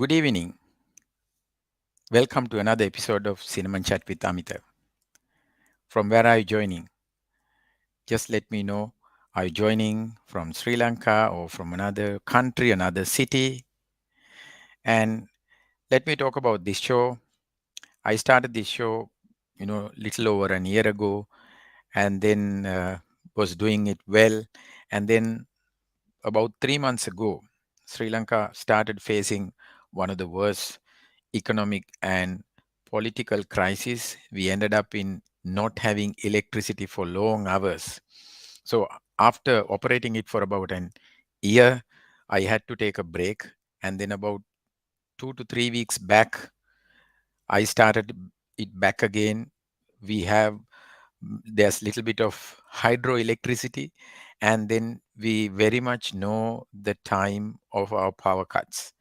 Good evening. Welcome to another episode of Cinnamon Chat with Amita. From where are you joining? Just let me know. Are you joining from Sri Lanka or from another country, another city? And let me talk about this show. I started this show, little over a year ago, and then was doing it well. And then about 3 months ago, Sri Lanka started facing one of the worst economic and political crisis. We ended up in not having electricity for long hours. So after operating it for about an year, I had to take a break. And then about 2 to 3 weeks back, I started it back again. We have there's little bit of hydroelectricity, and then we very much know the time of our power cuts.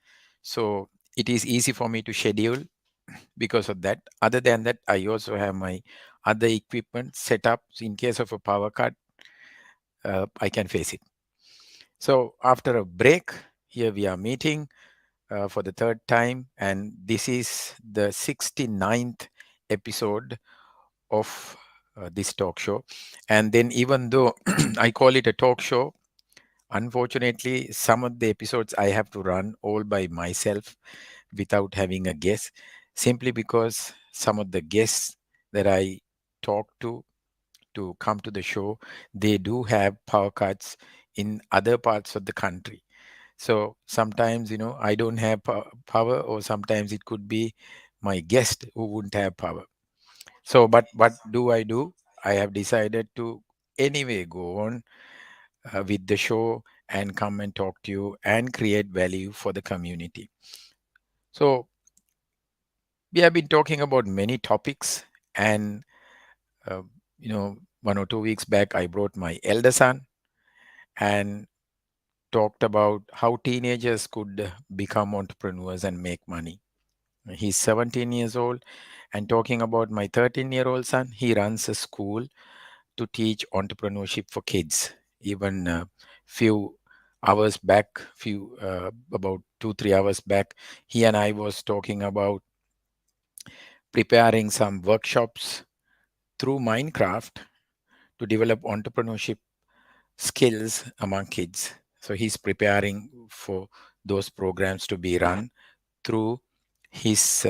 So it is easy for me to schedule because of that. Other than that, I also have my other equipment set up. So in case of a power cut, I can face it. So after a break, here we are meeting for the third time, and this is the 69th episode of this talk show. And then, even though I call it a talk show, unfortunately, some of the episodes I have to run all by myself without having a guest, simply because some of the guests that I talk to come to the show, they do have power cuts in other parts of the country. So sometimes, I don't have power, or sometimes it could be my guest who wouldn't have power. So, but what do I do? I have decided to anyway go on with the show and come and talk to you and create value for the community. So, we have been talking about many topics, and uh, 1 or 2 weeks back, I brought my elder son and talked about how teenagers could become entrepreneurs and make money. He's 17 years old, and talking about my 13-year-old son, he runs a school to teach entrepreneurship for kids. Even few hours back, few about 2 3 hours back, he and I was talking about preparing some workshops through Minecraft to develop entrepreneurship skills among kids. So he's preparing for those programs to be run through his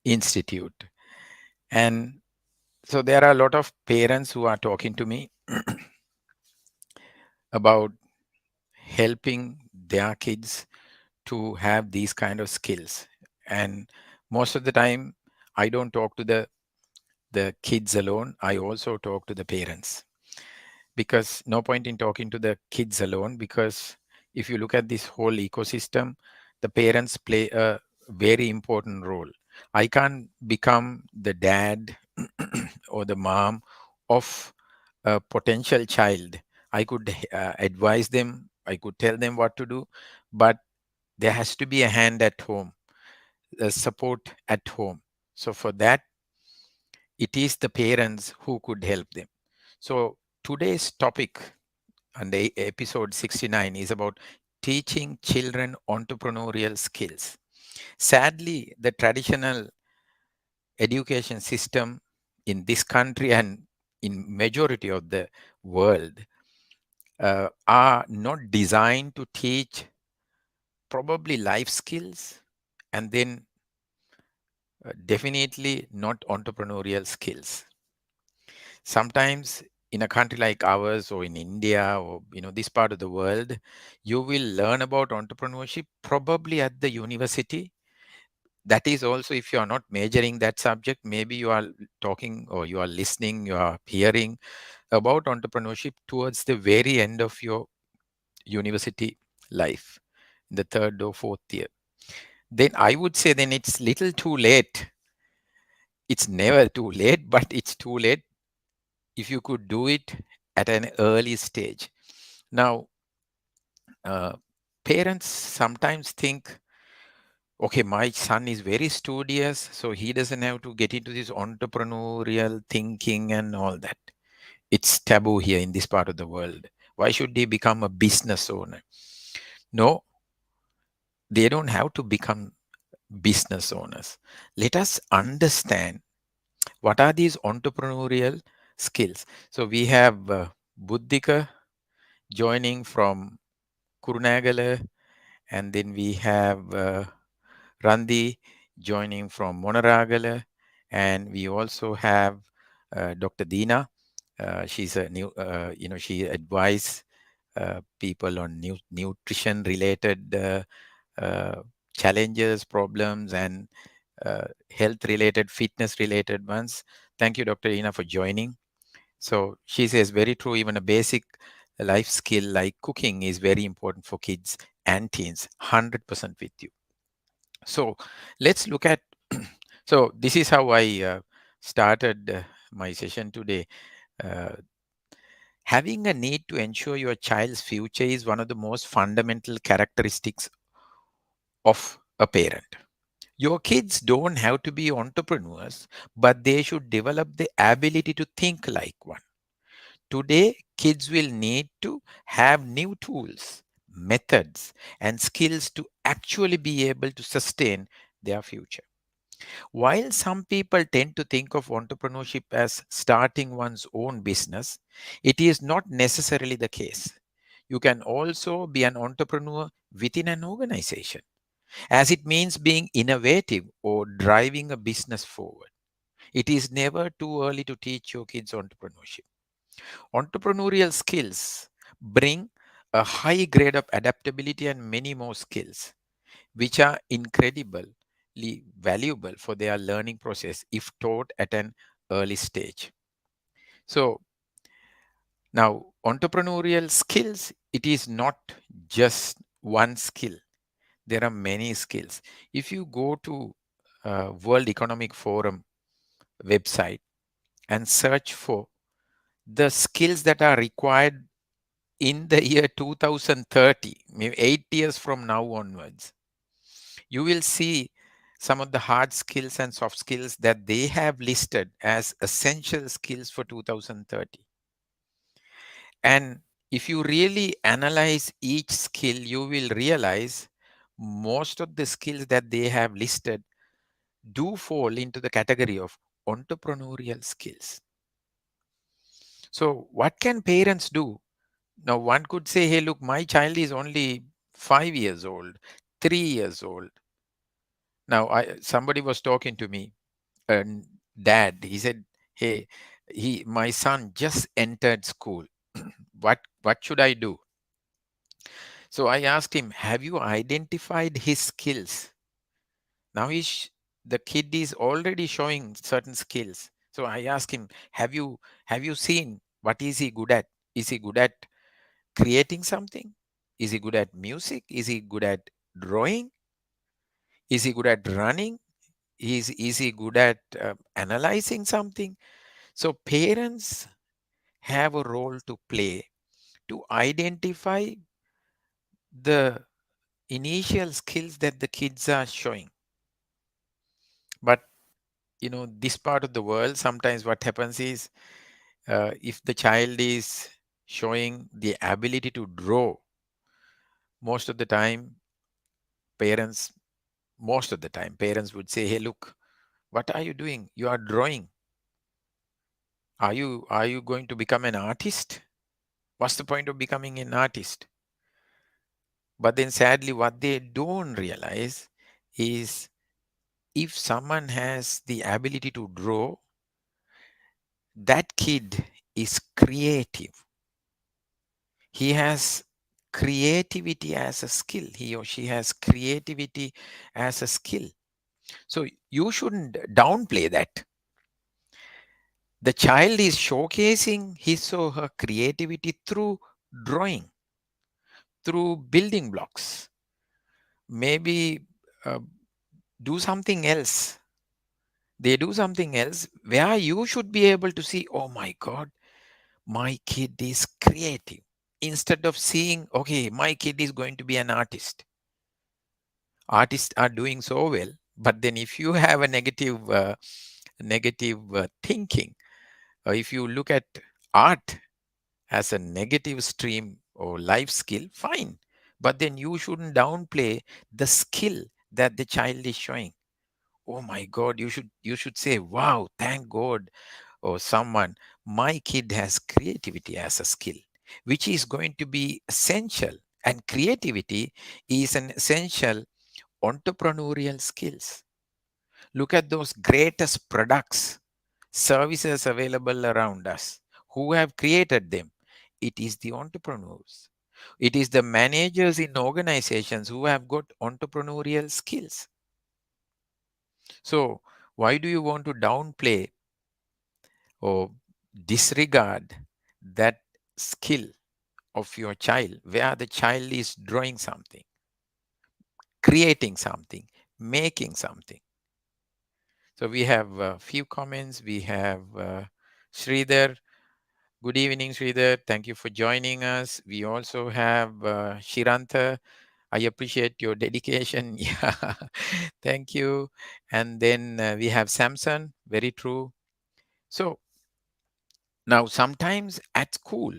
institute. And so there are a lot of parents who are talking to me about helping their kids to have these kind of skills. And most of the time, I don't talk to the kids alone. I also talk to the parents, because no point in talking to the kids alone, because if you look at this whole ecosystem, the parents play a very important role. I can't become the dad or the mom of a potential child. I could advise them, I could tell them what to do, but there has to be a hand at home, a support at home. So for that, it is the parents who could help them. So today's topic on the episode 69 is about teaching children entrepreneurial skills. Sadly, the traditional education system in this country and in majority of the world are not designed to teach probably life skills, and then definitely not entrepreneurial skills. Sometimes in a country like ours, or in India, or this part of the world, you will learn about entrepreneurship probably at the university. That is also if you are not majoring that subject, maybe you are talking, or you are listening, you are hearing about entrepreneurship towards the very end of your university life, in the third or fourth year. Then I would say then it's little too late. It's never too late, but it's too late if you could do it at an early stage. Now, uh, parents sometimes think, okay, my son is very studious, so he doesn't have to get into this entrepreneurial thinking and all that. It's taboo here in this part of the world. Why should he become a business owner? No, They don't have to become business owners. Let us understand what are these entrepreneurial skills. So we have Buddhika joining from Kurunagala, and then we have Randi joining from Monaragala, and we also have Dr. Deena. She's a new, she advises people on nutrition related uh, challenges, problems, and health related, fitness related ones. Thank you, Dr. Deena, for joining. So she says, very true, even a basic life skill like cooking is very important for kids and teens. 100% with you. So let's look at, so this is how I started my session today. Uh, Having a need to ensure your child's future is one of the most fundamental characteristics of a parent. Your kids don't have to be entrepreneurs, but they should develop the ability to think like one. Today, kids will need to have new tools, methods, and skills to actually be able to sustain their future. While some people tend to think of entrepreneurship as starting one's own business, it is not necessarily the case. You can also be an entrepreneur within an organization, as it means being innovative or driving a business forward. It is never too early to teach your kids entrepreneurship. Entrepreneurial skills bring a high grade of adaptability and many more skills, which are incredibly valuable for their learning process if taught at an early stage. So, now entrepreneurial skills, it is not just one skill. There are many skills. If you go to World Economic Forum website and search for the skills that are required in the year 2030, maybe 8 years from now onwards, you will see some of the hard skills and soft skills that they have listed as essential skills for 2030. And if you really analyze each skill, you will realize most of the skills that they have listed do fall into the category of entrepreneurial skills. So, what can parents do? Now, one could say, hey, look, my child is only 5 years old, 3 years old. Now, somebody was talking to me, and dad, he said, hey, my son just entered school. What should I do? So I asked him, have you identified his skills? Now the kid is already showing certain skills. So I asked him, have you seen what is he good at? Is he good at creating something? Is he good at music? Is he good at drawing? Is he good at running? Is he good at analyzing something? So parents have a role to play to identify the initial skills that the kids are showing. But this part of the world, sometimes what happens is, if the child is showing the ability to draw, most of the time parents parents would say, hey, look, what are you doing? You are drawing. Are you going to become an artist? What's the point of becoming an artist? But then sadly, what they don't realize is, if someone has the ability to draw, that kid is creative. He has creativity as a skill. He or she has creativity as a skill. So you shouldn't downplay that. The child is showcasing his or her creativity through drawing, through building blocks. Maybe uh, do something else. They do something else where you should be able to see, oh my God, my kid is creative. Instead of seeing, okay, my kid is going to be an artist. Artists are doing so well, but then if you have a negative thinking, or if you look at art as a negative stream or life skill, fine. But then you shouldn't downplay the skill that the child is showing. Oh my God, you should say, wow, thank God, or someone, my kid has creativity as a skill, which is going to be essential. And creativity is an essential entrepreneurial skills. Look at those greatest products, services available around us. Who have created them? It is the entrepreneurs. It is the managers in organizations who have got entrepreneurial skills. So, why do you want to downplay or disregard that skill of your child, where the child is drawing something, creating something, making something? So we have a few comments. We have Sridhar. Good evening, Sridhar. Thank you for joining us. We also have Shiranta. I appreciate your dedication. Yeah, thank you. And then we have Samson. Very true. So now, sometimes at school,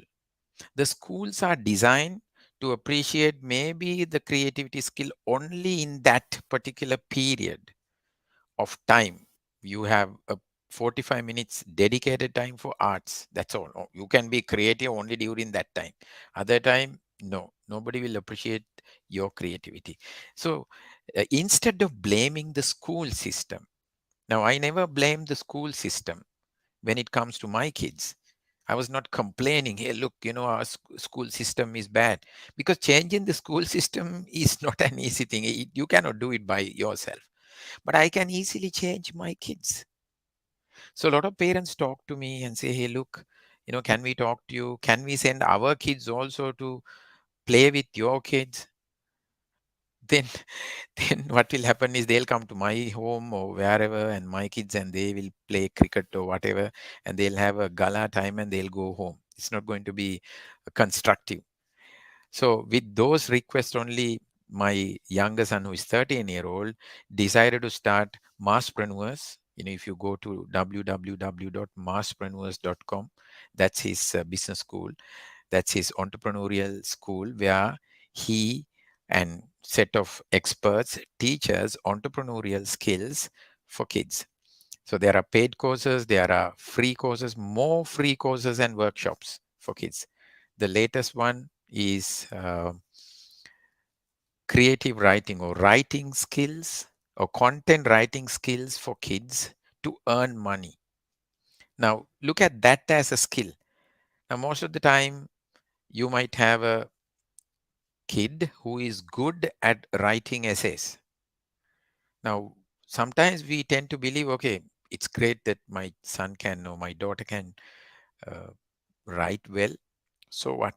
the schools are designed to appreciate maybe the creativity skill only in that particular period of time. You have a 45 minutes dedicated time for arts. That's all. You can be creative only during that time. Other time, no, nobody will appreciate your creativity. So instead of blaming the school system, now I never blame the school system when it comes to my kids. I was not complaining, hey, look, our school system is bad. Because changing the school system is not an easy thing. You cannot do it by yourself. But I can easily change my kids. So a lot of parents talk to me and say, hey, look, can we talk to you? Can we send our kids also to play with your kids? Then, then what will happen is they'll come to my home or wherever and my kids and they will play cricket or whatever and they'll have a gala time and they'll go home. It's not going to be constructive. So with those requests only, my younger son, who is 13-year-old, decided to start Masspreneurs. If you go to www.masspreneurs.com, that's his business school. That's his entrepreneurial school where he and set of experts teach us entrepreneurial skills for kids. So there are paid courses, there are free courses, more free courses and workshops for kids. The latest one is creative writing or writing skills or content writing skills for kids to earn money. Now, look at that as a skill. Now, most of the time, you might have a kid who is good at writing essays. Now, sometimes we tend to believe, okay, it's great that my son can or my daughter can uh, write well. So what?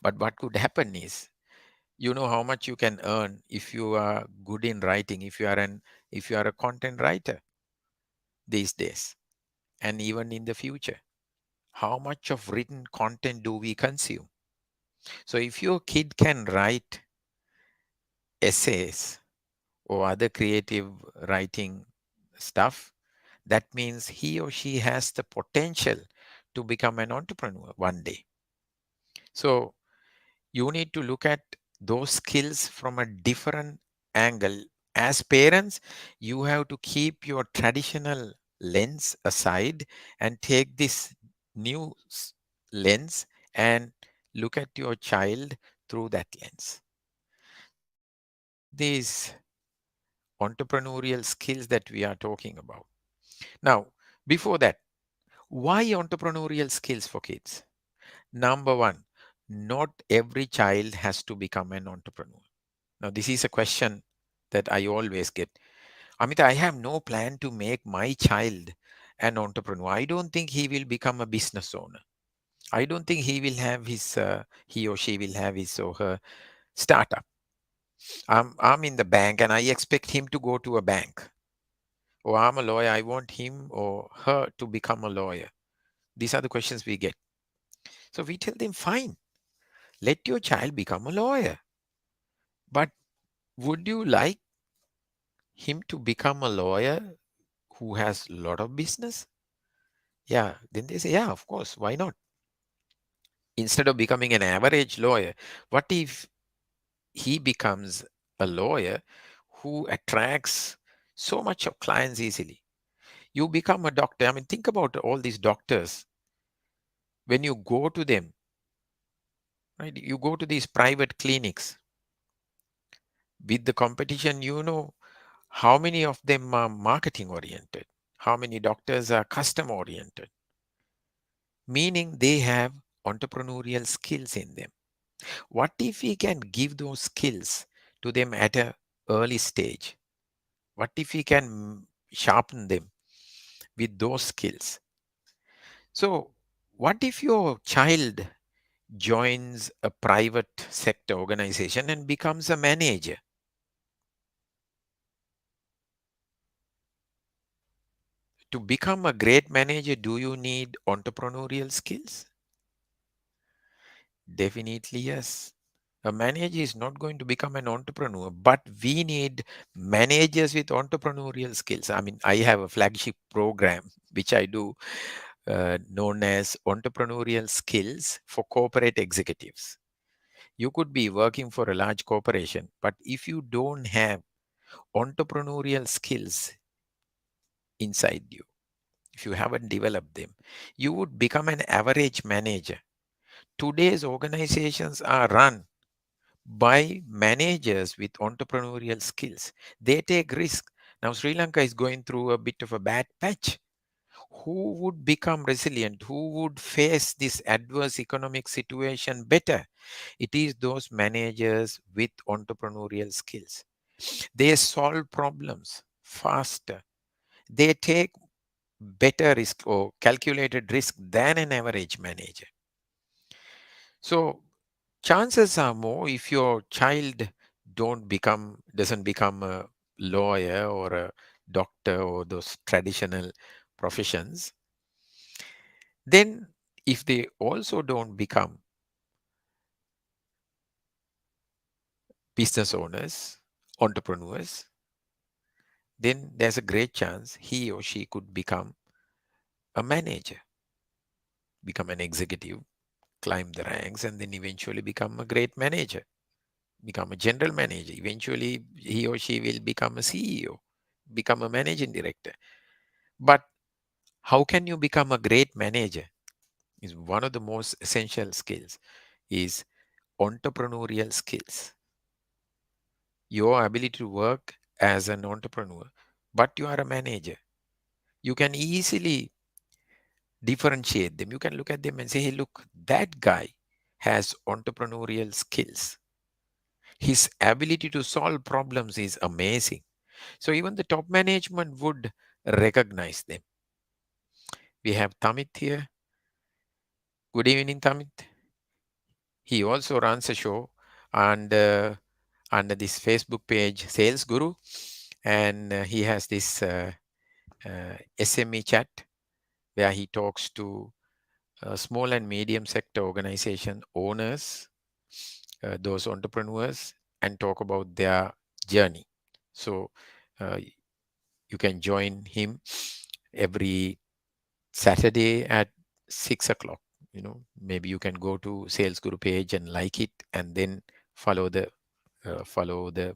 But what could happen is, you know how much you can earn if you are good in writing, if you are a content writer these days, and even in the future. How much of written content do we consume? So if your kid can write essays or other creative writing stuff, that means he or she has the potential to become an entrepreneur one day. So you need to look at those skills from a different angle. As parents, you have to keep your traditional lens aside and take this new lens and look at your child through that lens. So these are entrepreneurial skills that we are talking about. Now, before that, why entrepreneurial skills for kids? Number one, not every child has to become an entrepreneur. Now, this is a question that I always get. Amita, I have no plan to make my child an entrepreneur. I don't think he will become a business owner. I don't think he or she will have his or her startup. I'm in the bank and I expect him to go to a bank. Or I'm a lawyer, I want him or her to become a lawyer. These are the questions we get. So we tell them, fine, let your child become a lawyer. But would you like him to become a lawyer who has a lot of business? Yeah. Then they say, yeah, of course. Why not? Instead of becoming an average lawyer, what if he becomes a lawyer who attracts so much of clients easily? You become a doctor. I mean, think about all these doctors. When you go to them, right? You go to these private clinics with the competition, how many of them are marketing oriented? How many doctors are customer oriented? Meaning they have entrepreneurial skills in them. What if we can give those skills to them at an early stage? What if we can sharpen them with those skills? So, what if your child joins a private sector organization and becomes a manager? To become a great manager, do you need entrepreneurial skills? Definitely, yes. A manager is not going to become an entrepreneur, but we need managers with entrepreneurial skills. I mean, I have a flagship program which I do known as Entrepreneurial Skills for Corporate Executives. You could be working for a large corporation, but if you don't have entrepreneurial skills inside you, if you haven't developed them, you would become an average manager. Today's organizations are run by managers with entrepreneurial skills. They take risk. Now, Sri Lanka is going through a bit of a bad patch. Who would become resilient? Who would face this adverse economic situation better? It is those managers with entrepreneurial skills. They solve problems faster. They take better risk or calculated risk than an average manager. So chances are more if your child doesn't become a lawyer or a doctor or those traditional professions, then if they also don't become business owners, entrepreneurs, then there's a great chance he or she could become a manager, become an executive, climb the ranks, and then eventually become a great manager, become a general manager. Eventually, he or she will become a CEO, become a managing director. But how can you become a great manager? Is one of the most essential skills is entrepreneurial skills. Your ability to work as an entrepreneur, but you are a manager. You can easily differentiate them. You can look at them and say, hey, look, that guy has entrepreneurial skills. His ability to solve problems is amazing. So even the top management would recognize them. We have Tamit here. Good evening, Tamit. He also runs a show and under this Facebook page, Sales Guru, and he has this SME chat where he talks to small and medium sector organization owners, those entrepreneurs, and talk about their journey. So uh, you can join him every Saturday at 6 o'clock. Maybe you can go to Sales Guru page and like it, and then follow the follow the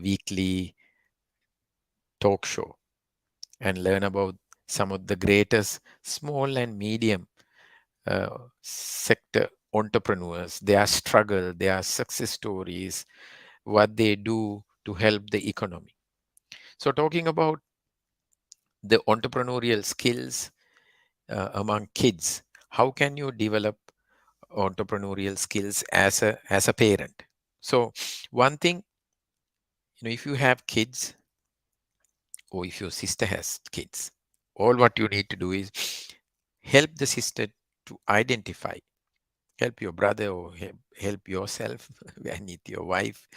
weekly talk show and learn about some of the greatest small and medium sector entrepreneurs, their struggle, their success stories, what they do to help the economy. So talking about the entrepreneurial skills among kids, how can you develop entrepreneurial skills as a parent? So one thing, if you have kids or if your sister has kids, all what you need to do is help the sister to identify, help your brother or help yourself and with your wife,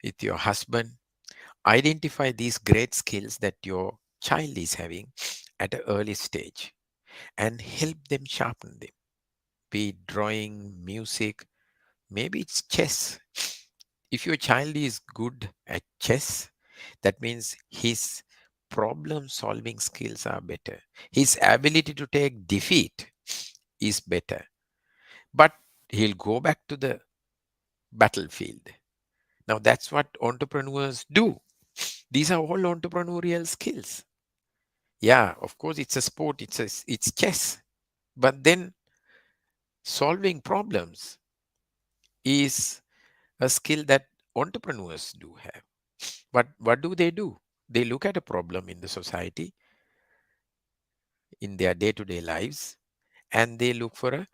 with your husband, identify these great skills that your child is having at an early stage and help them sharpen them, be it drawing, music, maybe it's chess. If your child is good at chess, that means his problem solving skills are better. His ability to take defeat is better. but he'll go back to the battlefield. Now, that's what entrepreneurs do. These are all entrepreneurial skills. Yeah, of course, it's a sport, it's chess. But then solving problems is a skill that entrepreneurs do have. But what do? They look at a problem in the society, in their day-to-day lives, and they look for a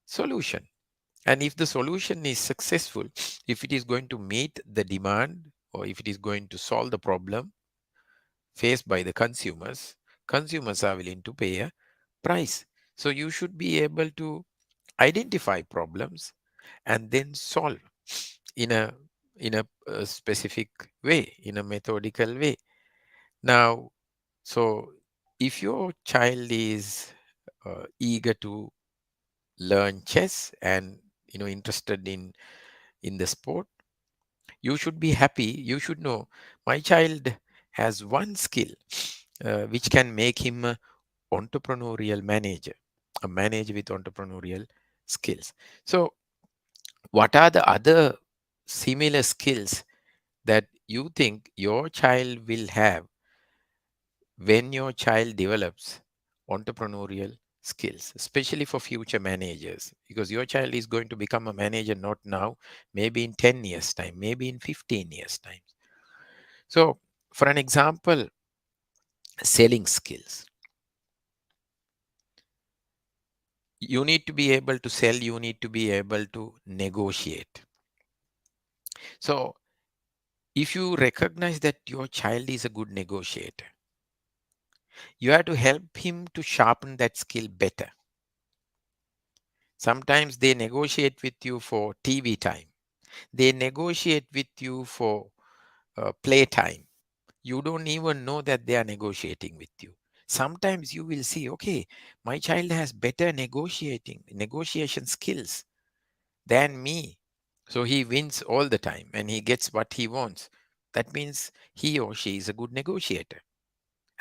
solution. And if the solution is successful, if it is going to meet the demand or if it is going to solve the problem faced by the consumers, consumers are willing to pay a price. So you should be able to identify problems and then solve in a specific way, in a methodical way. Now, so if your child is eager to learn chess and interested in the sport, you should be happy. You should know my child has one skill which can make him a entrepreneurial manager, a manager with entrepreneurial skills. So what are the other similar skills that you think your child will have when your child develops entrepreneurial skills, especially for future managers? Because your child is going to become a manager not now, maybe in 10 years' time, maybe in 15 years' time. So, for an example, selling skills. You need to be able to sell, you need to be able to negotiate. So, if you recognize that your child is a good negotiator, you have to help him to sharpen that skill better. Sometimes they negotiate with you for TV time, they negotiate with you for playtime. You don't even know that they are negotiating with you. Sometimes you will see, okay, my child has better negotiation skills than me. So he wins all the time and he gets what he wants. That means he or she is a good negotiator,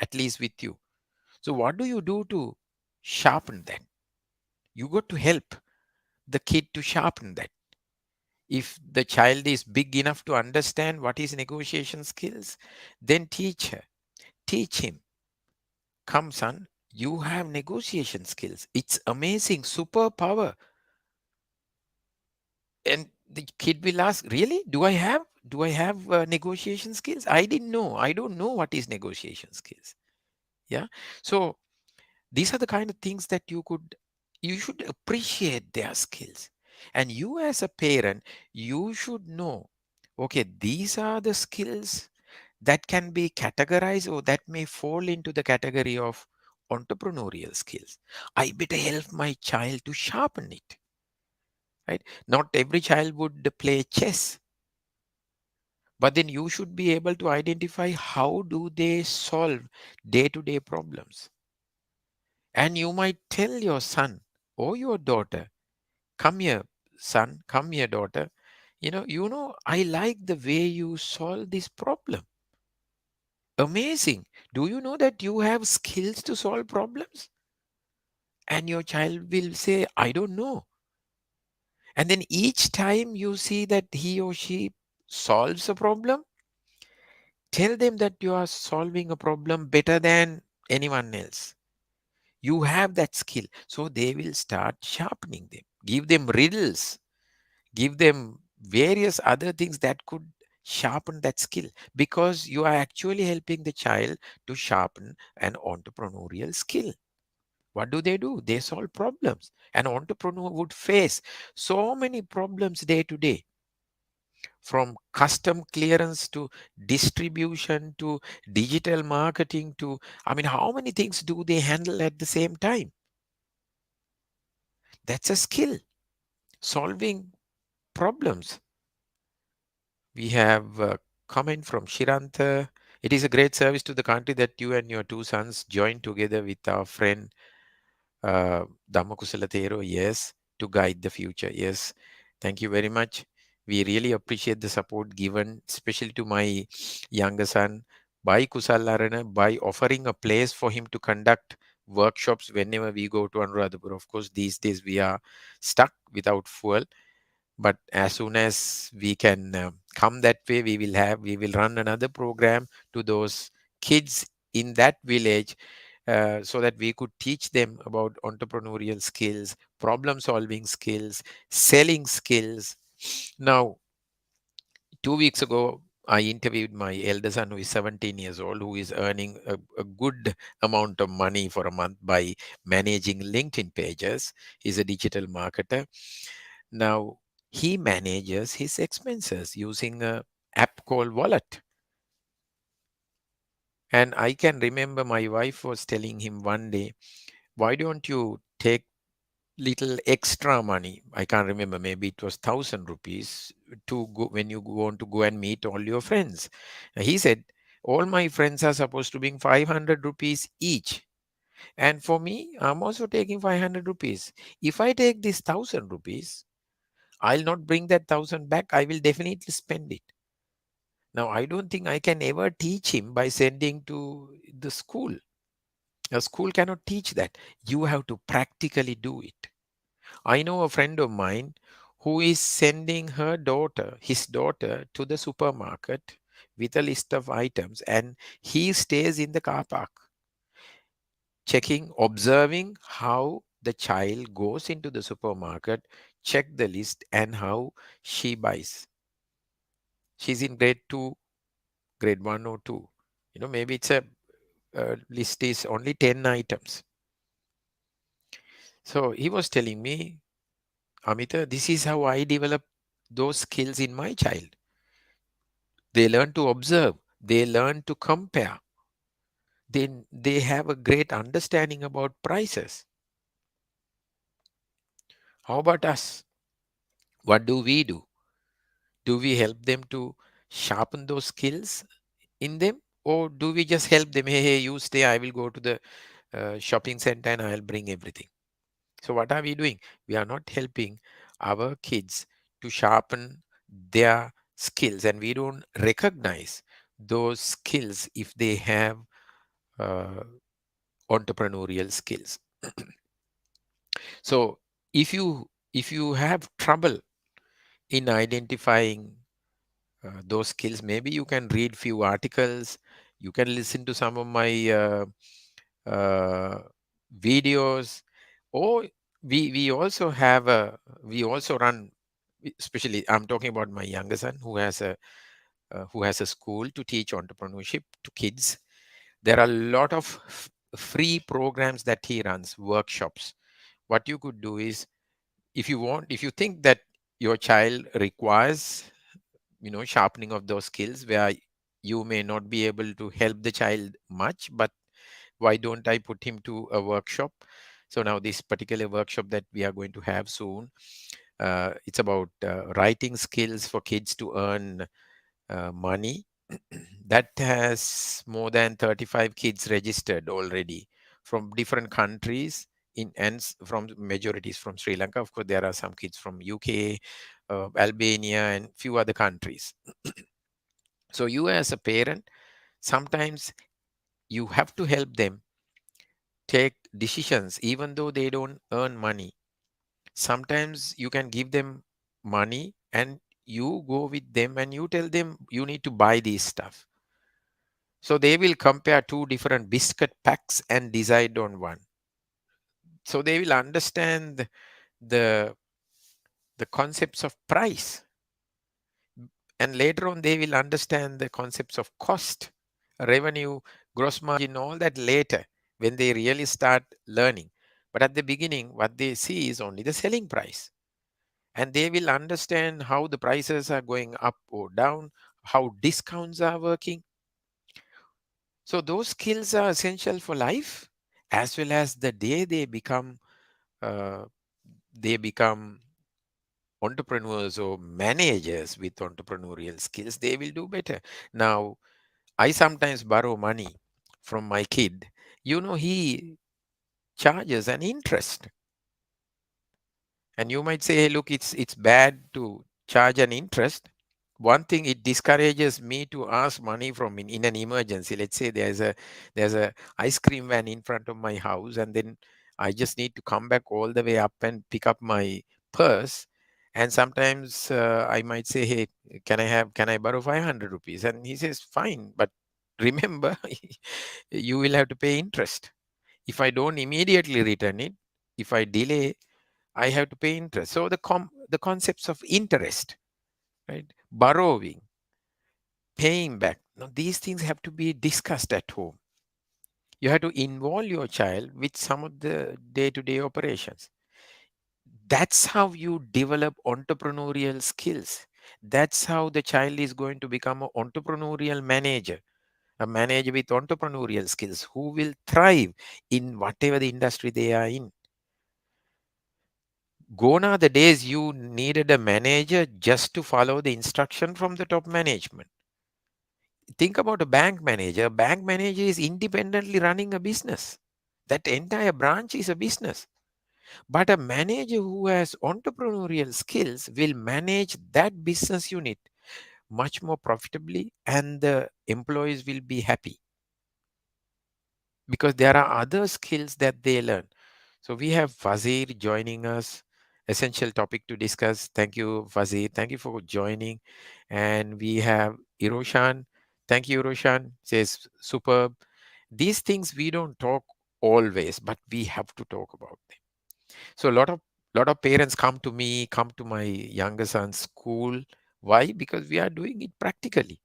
at least with you. So what do you do to sharpen that? You got to help the kid to sharpen that. If the child is big enough to understand what is negotiation skills, then teach her, teach him. Come, son, you have negotiation skills. It's amazing, superpower. And the kid will ask, really? Do I have negotiation skills? I didn't know. I don't know what is negotiation skills. Yeah. So these are the kind of things that you should appreciate their skills. And you as a parent, you should know, okay, these are the skills that can be categorized or that may fall into the category of entrepreneurial skills. I better help my child to sharpen it. Right? Not every child would play chess, but then you should be able to identify how do they solve day-to-day problems. And you might tell your son or your daughter, come here, son, come here, daughter. I like the way you solve this problem. Amazing. Do you know that you have skills to solve problems? And your child will say, I don't know. And then each time you see that he or she solves a problem, tell them that you are solving a problem better than anyone else. You have that skill. So they will start sharpening them. Give them riddles. Give them various other things that could sharpen that skill, because you are actually helping the child to sharpen an entrepreneurial skill. What do? They solve problems. An entrepreneur would face so many problems day to day, from custom clearance to distribution to digital marketing to, I mean, how many things do they handle at the same time? That's a skill, solving problems. We have a comment from Shiranta. It is a great service to the country that you and your two sons joined together with our friend Dhammakusala Thero. Yes, to guide the future. Yes, thank you very much. We really appreciate the support given, especially to my younger son by Kusal Arana, by offering a place for him to conduct workshops whenever we go to Anuradhapura. Of course, these days we are stuck without fuel, but as soon as we can come that way, we will run another program to those kids in that village, so that we could teach them about entrepreneurial skills, problem solving skills, selling skills. Now, 2 weeks ago, I interviewed my elder son, who is 17 years old, who is earning a good amount of money for a month by managing LinkedIn pages. He's a digital marketer. Now, he manages his expenses using a app called Wallet. And I can remember my wife was telling him one day, why don't you take little extra money? I can't remember, maybe it was 1,000 rupees, to go when you want to go and meet all your friends. He said, all my friends are supposed to bring 500 rupees each. And for me, I'm also taking 500 rupees. If I take this 1,000 rupees, I'll not bring that 1,000 back. I will definitely spend it. Now, I don't think I can ever teach him by sending to the school. A school cannot teach that. You have to practically do it. I know a friend of mine who is sending his daughter, to the supermarket with a list of items, and he stays in the car park, checking, observing how the child goes into the supermarket, check the list, and how she buys. She's in grade 2, grade 1 or 2. Maybe it's a list is only 10 items. So he was telling me, Amita, this is how I develop those skills in my child. They learn to observe, they learn to compare, they have a great understanding about prices. How about us? What do we do? Do we help them to sharpen those skills in them? Or do we just help them, hey, you stay, I will go to the shopping center and I'll bring everything? So, what are we doing? We are not helping our kids to sharpen their skills, and we don't recognize those skills if they have uh, entrepreneurial skills. So, if you have trouble in identifying those skills, maybe you can read few articles, you can listen to some of my uh, videos, or we also run, especially I'm talking about my younger son, who has a school to teach entrepreneurship to kids. There are a lot of free programs that he runs, workshops. What you could do is, if you think that your child requires, sharpening of those skills, where you may not be able to help the child much, but why don't I put him to a workshop? So now this particular workshop that we are going to have soon, it's about writing skills for kids to earn money. That has more than 35 kids registered already from different countries, from majorities from Sri Lanka. Of course, there are some kids from UK, Albania, and few other countries. So you as a parent, sometimes you have to help them take decisions even though they don't earn money. Sometimes you can give them money and you go with them and you tell them you need to buy this stuff. So they will compare two different biscuit packs and decide on one. So they will understand the the concepts of price, and later on they will understand the concepts of cost, revenue, gross margin, all that later when they really start learning. But at the beginning, what they see is only the selling price, and they will understand how the prices are going up or down, how discounts are working. So those skills are essential for life, as well as the day uh, they become entrepreneurs or managers with entrepreneurial skills, they will do better. Now, I sometimes borrow money from my kid. He charges an interest, and you might say, hey, look, it's bad to charge an interest. One thing, it discourages me to ask money from in an emergency. Let's say there's a ice cream van in front of my house, and then I just need to come back all the way up and pick up my purse. And sometimes I might say, hey, can I borrow 500 rupees? And he says, fine, but remember, you will have to pay interest. If I don't immediately return it, if I delay, I have to pay interest. So the concepts of interest, right? Borrowing, paying back. Now, these things have to be discussed at home. You have to involve your child with some of the day to day operations. That's how you develop entrepreneurial skills. That's how the child is going to become an entrepreneurial manager, a manager with entrepreneurial skills who will thrive in whatever the industry they are in. Gone are the days you needed a manager just to follow the instruction from the top management. Think about a bank manager. A bank manager is independently running a business. That entire branch is a business. But a manager who has entrepreneurial skills will manage that business unit much more profitably, and the employees will be happy because there are other skills that they learn. So we have Fazir joining us. Essential topic to discuss. Thank you, Fazir. Thank you for joining. And we have Iroshan. Thank you, Iroshan. Says superb. These things we don't talk always, but we have to talk about them. So a lot of parents come to me, come to my younger son's school. Why? Because we are doing it practically.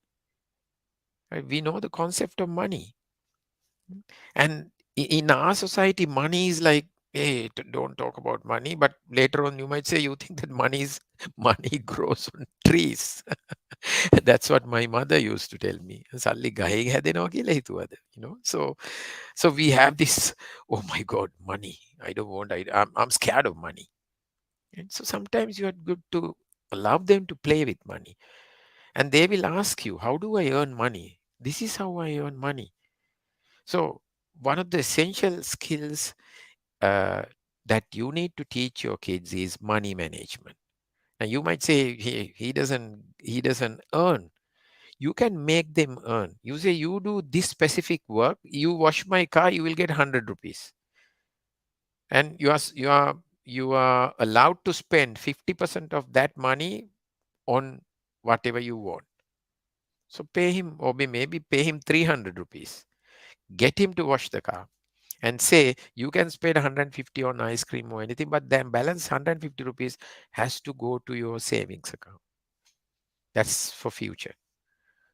Right? We know the concept of money. And in our society, money is like, hey, don't talk about money. But later on, you might say you think that money grows on trees. That's what my mother used to tell me. සල්ලි ගහේ හැදෙනවා කියලා හිතුවද? So we have this, oh my God, money. I don't want, I'm scared of money. And so sometimes you are good to allow them to play with money. And they will ask you, how do I earn money? This is how I earn money. So one of the essential skills uh, that you need to teach your kids is money management. Now you might say he doesn't earn. You can make them earn. You say you do this specific work, you wash my car, you will get 100 rupees. And you are allowed to spend 50% of that money on whatever you want. So pay him, or maybe pay him 300 rupees. Get him to wash the car and say you can spend 150 on ice cream or anything, but then balance 150 rupees has to go to your savings account. That's for future.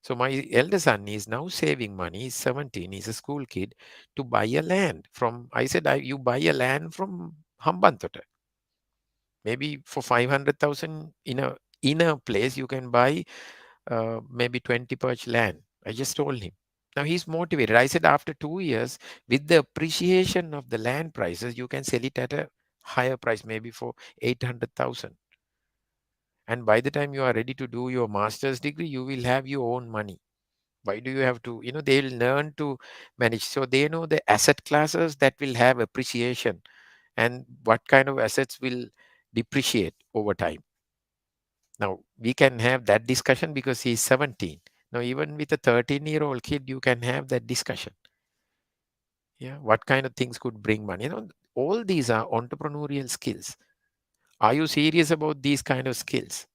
So my elder son is now saving money. He's 17. He's a school kid, to buy a land from. I said, you buy a land from Hambantota. Maybe for 500,000 in a place you can buy maybe 20 perch land. I just told him. Now he's motivated. I said after 2 years, with the appreciation of the land prices, you can sell it at a higher price, maybe for 800,000. And by the time you are ready to do your master's degree, you will have your own money. Why do you have to? They'll learn to manage. So they know the asset classes that will have appreciation and what kind of assets will depreciate over time. Now, we can have that discussion because he's 17. Now, even with a 13-year-old kid, you can have that discussion. Yeah, what kind of things could bring money? All these are entrepreneurial skills. Are you serious about these kind of skills?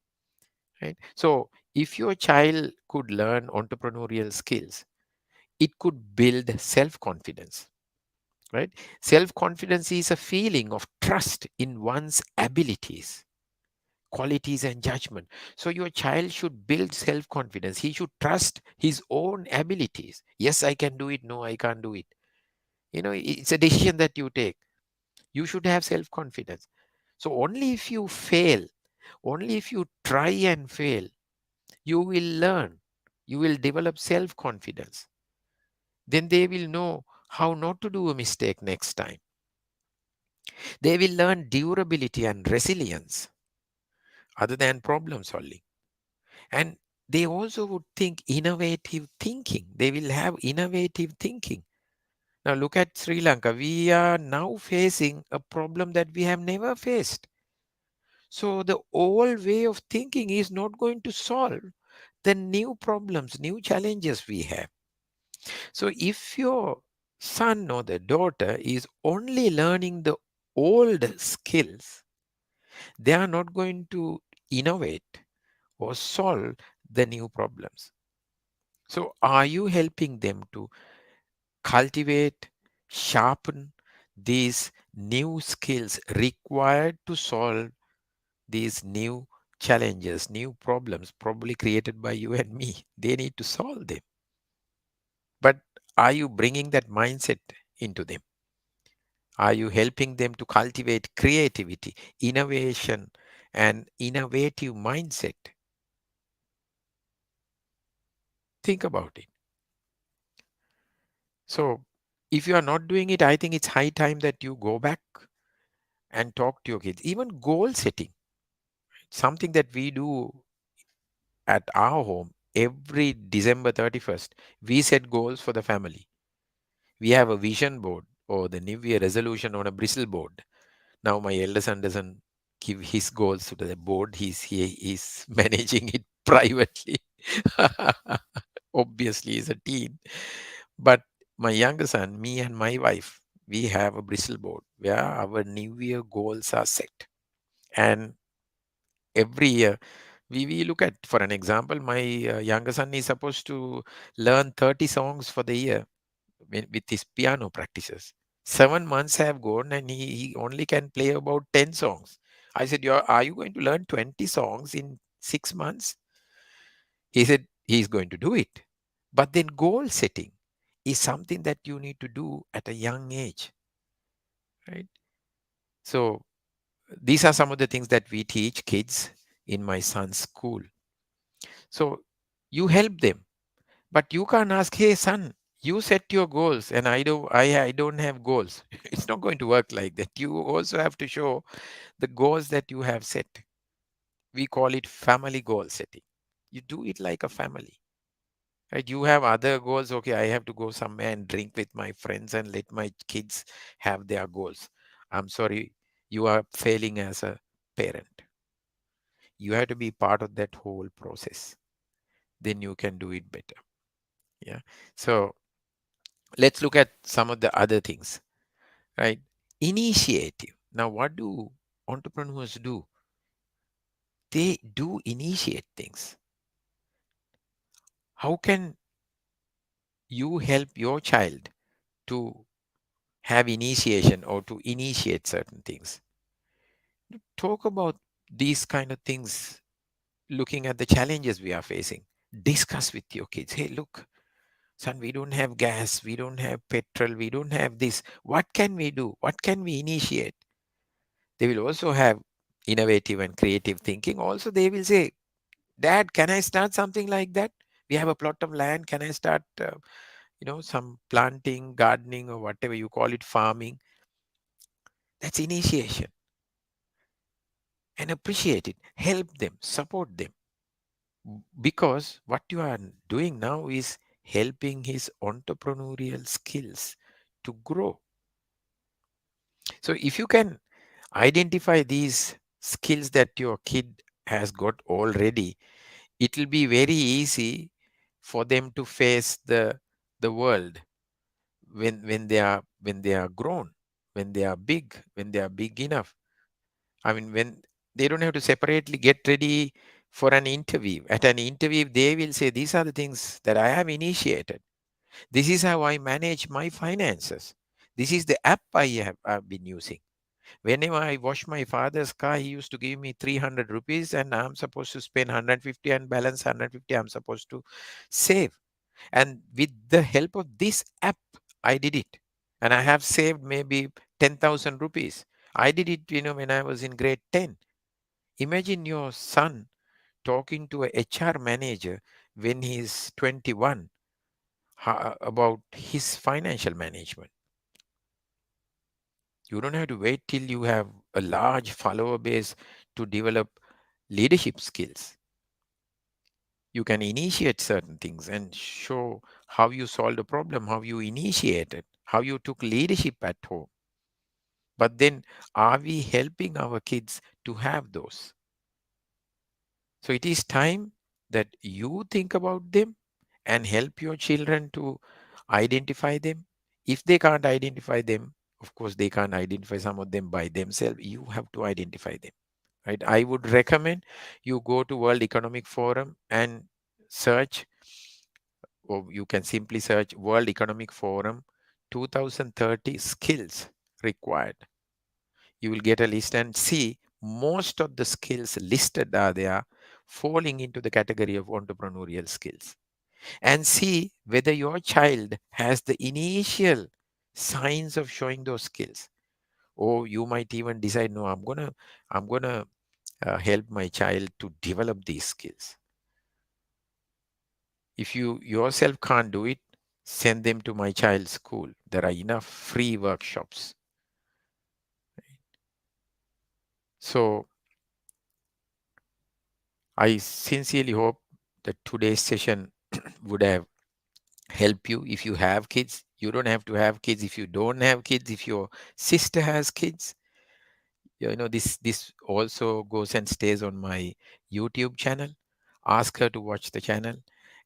Right? So, if your child could learn entrepreneurial skills, it could build self-confidence. Right? Self-confidence is a feeling of trust in one's abilities, qualities, and judgment. So your child should build self-confidence. He should trust his own abilities. Yes, I can do it. No, I can't do it. It's a decision that you take. You should have self-confidence. So only if you fail, only if you try and fail, you will learn. You will develop self-confidence. Then they will know how not to do a mistake next time. They will learn durability and resilience other than problem solving. And they also would think innovative thinking. They will have innovative thinking. Now look at Sri Lanka. We are now facing a problem that we have never faced. So the old way of thinking is not going to solve. the new problems, new challenges we have. So if your son or the daughter is only learning the old skills, they are not going to innovate or solve the new problems. So are you helping them to cultivate, sharpen these new skills required to solve these new challenges, new problems, probably created by you and me? They need to solve them. But are you bringing that mindset into them? Are you helping them to cultivate creativity, innovation, and innovative mindset? Think about it. So, if you are not doing it, I think it's high time that you go back and talk to your kids. Even goal setting, something that we do at our home every December 31st, we set goals for the family. We have a vision board or the New Year resolution on a bristle board. Now my elder son doesn't give his goals to the board. He's managing it privately. Obviously, he's a teen. But my younger son, me and my wife, we have a bristle board where our New Year goals are set. And every year we look at, for an example, my younger son is supposed to learn 30 songs for the year with his piano practices. 7 months have gone and he only can play about 10 songs. I said, are you going to learn 20 songs in 6 months? He said he's going to do it. But then goal setting is something that you need to do at a young age, right? So these are some of the things that we teach kids in my son's school. So you help them, but you can't ask, hey son, you set your goals and I don't have goals. It's not going to work like that. You also have to show the goals that you have set. We call it family goal setting. You do it like a family. Right? You have other goals. Okay, I have to go somewhere and drink with my friends and let my kids have their goals. I'm sorry, you are failing as a parent. You have to be part of that whole process. Then you can do it better. Yeah. So let's look at some of the other things, right? Initiative. Now, what do entrepreneurs do? They do initiate things. How can you help your child to have initiation or to initiate certain things? Talk about these kind of things, looking at the challenges we are facing. Discuss with your kids. Hey, look, son, we don't have gas, we don't have petrol, we don't have this. What can we do? What can we initiate? They will also have innovative and creative thinking. Also, they will say, Dad, can I start something like that? We have a plot of land. Can I start, some planting, gardening, or whatever you call it, farming? That's initiation. And appreciate it. Help them, support them. Because what you are doing now is helping his entrepreneurial skills to grow. So if you can identify these skills that your kid has got already, it will be very easy for them to face the world when they are grown, when they are big enough. I mean, when they don't have to separately get ready for an interview. At an interview, they will say, these are the things that I have initiated. This is how I manage my finances. This is the app I've been using. Whenever I wash my father's car, he used to give me 300 rupees and I'm supposed to spend 150 and balance 150 I'm supposed to save. And with the help of this app, I did it. And I have saved maybe 10,000 rupees. I did it, when I was in grade 10. Imagine your son talking to a HR manager when he's 21 about his financial management. You don't have to wait till you have a large follower base to develop leadership skills. You can initiate certain things and show how you solved a problem, how you initiated, how you took leadership at home. But then, are we helping our kids to have those? So it is time. that you think about them and help your children to identify them. If they can't identify them, of course, they can't identify some of them by themselves. You have to identify them, right? I would recommend you go to World Economic Forum and search, or you can simply search World Economic Forum 2030 skills required. You will get a list and see most of the skills listed are there falling into the category of entrepreneurial skills, and see whether your child has the initial signs of showing those skills. Or you might even decide, no, I'm gonna help my child to develop these skills. If you yourself can't do it, send them to my child's school. There are enough free workshops. So I sincerely hope that today's session would have helped you. If you have kids, you don't have to have kids. If you don't have kids, if your sister has kids, this also goes and stays on my YouTube channel. Ask her to watch the channel,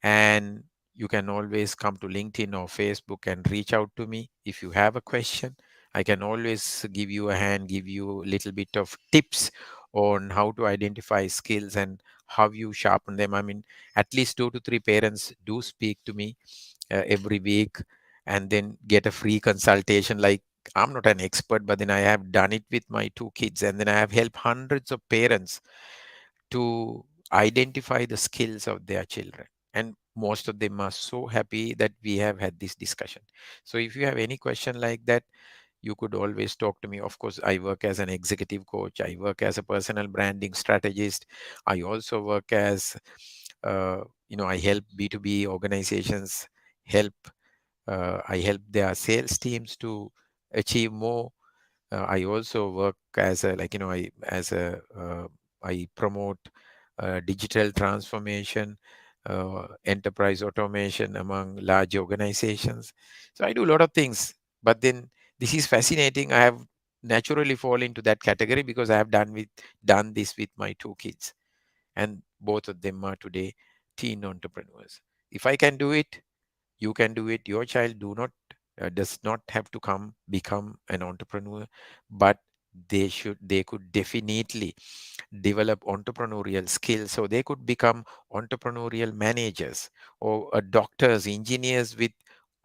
and you can always come to LinkedIn or Facebook and reach out to me if you have a question. I can always give you a hand, give you a little bit of tips on how to identify skills and how you sharpen them. I mean, at least 2 to 3 parents do speak to me every week, and then get a free consultation. Like, I'm not an expert, but then I have done it with my 2 kids, and then I have helped hundreds of parents to identify the skills of their children. And most of them are so happy that we have had this discussion. So if you have any question like that, you could always talk to me. Of course, I work as an executive coach. I work as a personal branding strategist. I also work as, I help B2B organizations help I help their sales teams to achieve more. I also work as a, like, I promote digital transformation, enterprise automation among large organizations. So I do a lot of things, but then this is fascinating. I have naturally fall into that category because I have done this with my 2 kids, and both of them are today teen entrepreneurs. If I can do it, you can do it. Your child does not have to become an entrepreneur, but they could definitely develop entrepreneurial skills, so they could become entrepreneurial managers, or doctors, engineers with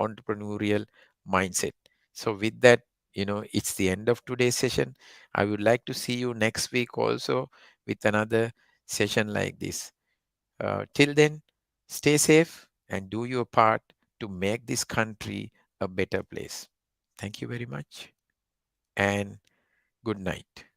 entrepreneurial mindset. So with that, it's the end of today's session. I would like to see you next week also with another session like this. Till then, stay safe and do your part to make this country a better place. Thank you very much, and good night.